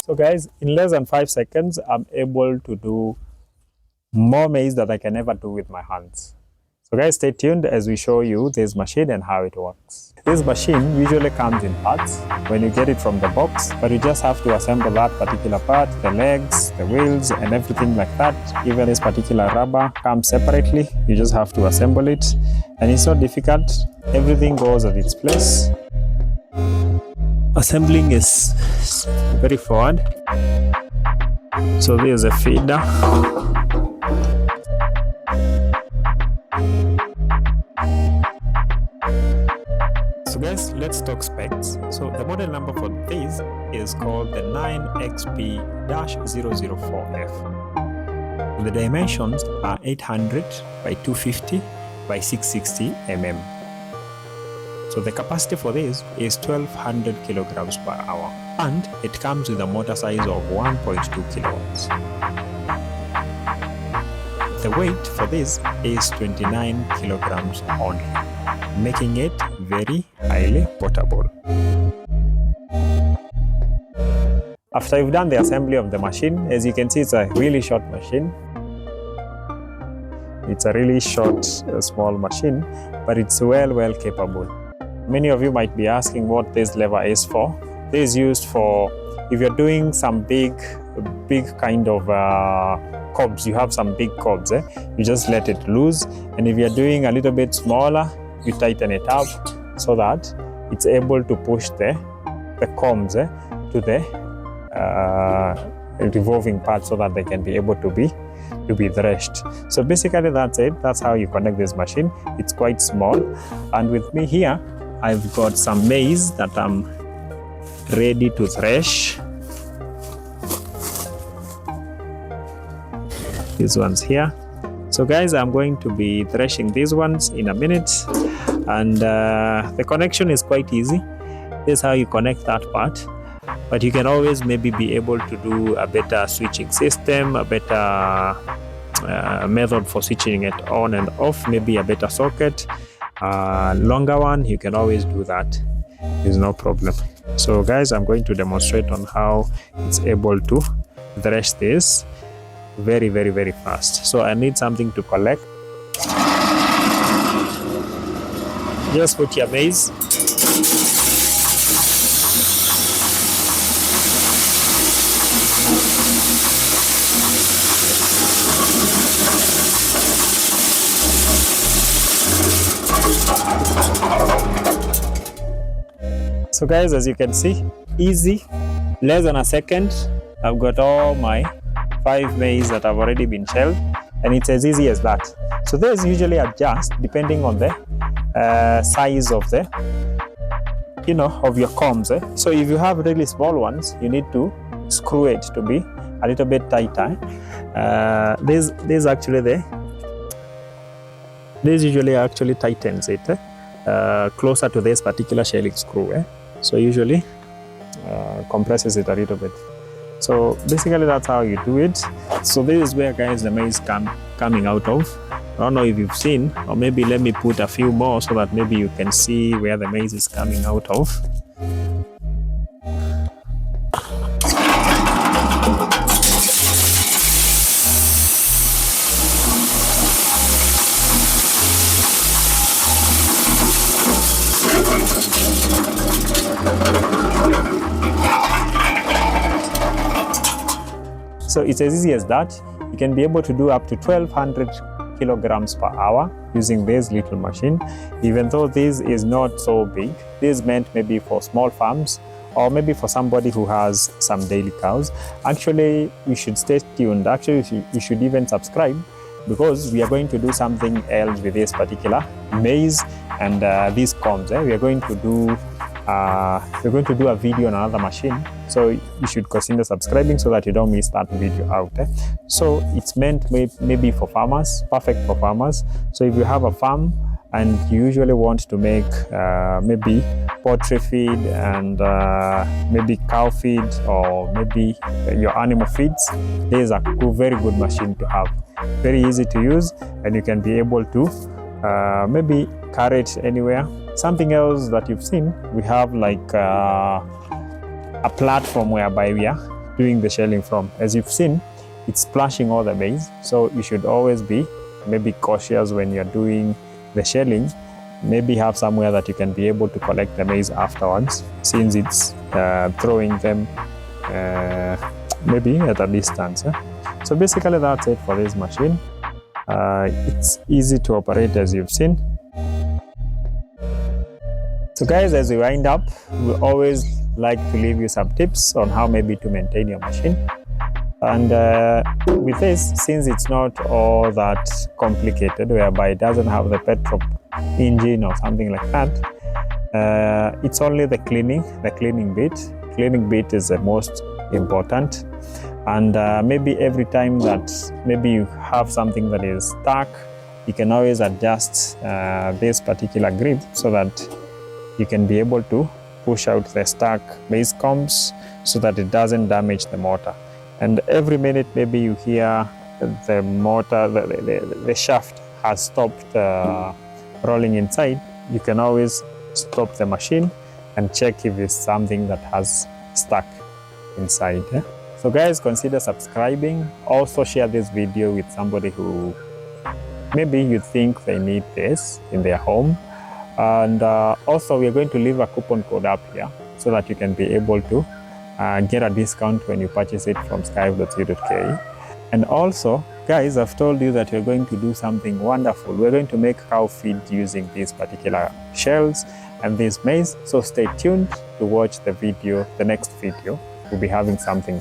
So guys, in less than 5 seconds, I'm able to do more maize that I can never do with my hands. So guys, stay tuned as we show you this machine and how it works. This machine usually comes in parts when you get it from the box, but you just have to assemble that particular part, the legs, the wheels, and everything like that. Even this particular rubber comes separately. You just have to assemble it, and it's not difficult. Everything goes at its place. Assembling is very forward. So there's a feeder. So guys, let's talk specs. So the model number for this is called the 9XP-004F. The dimensions are 800 by 250 by 660 mm. So the capacity for this is 1200 kilograms per hour, and it comes with a motor size of 1.2 kilowatts. The weight for this is 29 kilograms only, making it very highly portable. After you've done the assembly of the machine, as you can see, it's a really short machine. It's a really short, small machine, but it's well capable. Many of you might be asking what this lever is for. This is used for if you're doing some big kind of cobs. You have some big cobs, you just let it loose, and if you're doing a little bit smaller, you tighten it up so that it's able to push the combs to the revolving part so that they can be able to be threshed. So basically that's it. That's how you connect this machine. It's quite small, and with me here I've got some maize that I'm ready to thresh. These ones here. So guys, I'm going to be threshing these ones in a minute, and the connection is quite easy. This is how you connect that part, but you can always maybe be able to do a better switching system, a better method for switching it on and off, maybe a better socket, longer one. You can always do that. There's no problem. So guys, I'm going to demonstrate on how it's able to thresh this very fast. So I need something to collect. Just put your maize. So guys, as you can see, easy, less than a second, I've got all my 5 maize that have already been shelled, and it's as easy as that. So those usually adjust depending on the size of the, of your combs. So if you have really small ones, you need to screw it to be a little bit tighter. This usually actually tightens it closer to this particular shelling screw. So usually compresses it a little bit. So basically that's how you do it. So this is where, guys, the maize coming out of. I don't know if you've seen, or maybe let me put a few more so that maybe you can see where the maize is coming out of. So it's as easy as that. You can be able to do up to 1200 kilograms per hour using this little machine. Even though this is not so big, this is meant maybe for small farms, or maybe for somebody who has some daily cows. Actually, you should stay tuned. Actually, you should even subscribe, because we are going to do something else with this particular maize and these combs. We are going to do a video on another machine, so you should consider subscribing so that you don't miss that video out. So it's meant maybe for farmers, perfect for farmers. So if you have a farm and you usually want to make maybe poultry feed and maybe cow feed, or maybe your animal feeds, this is a very good machine to have. Very easy to use, and you can be able to maybe carry it anywhere. Something else that you've seen, we have like a platform whereby we are doing the shelling from. As you've seen, it's splashing all the maize, so you should always be maybe cautious when you're doing the shelling. Maybe have somewhere that you can be able to collect the maize afterwards, since it's throwing them maybe at a distance. So basically that's it for this machine. It's easy to operate, as you've seen. So guys, as we wind up, we always like to leave you some tips on how maybe to maintain your machine. And with this, since it's not all that complicated, whereby it doesn't have the petrol engine or something like that, it's only the cleaning bit. Cleaning bit is the most important. And maybe every time that maybe you have something that is stuck, you can always adjust this particular grip so that you can be able to push out the stuck maize combs so that it doesn't damage the motor. And every minute maybe you hear the motor, the shaft has stopped rolling inside, you can always stop the machine and check if it's something that has stuck inside. So guys, consider subscribing. Also share this video with somebody who maybe you think they need this in their home. And also we're going to leave a coupon code up here so that you can be able to get a discount when you purchase it from skype.co.ke. And also, guys, I've told you that we're going to do something wonderful. We're going to make cow feed using these particular shells and this maize. So stay tuned to watch the video, the next video. We'll be having something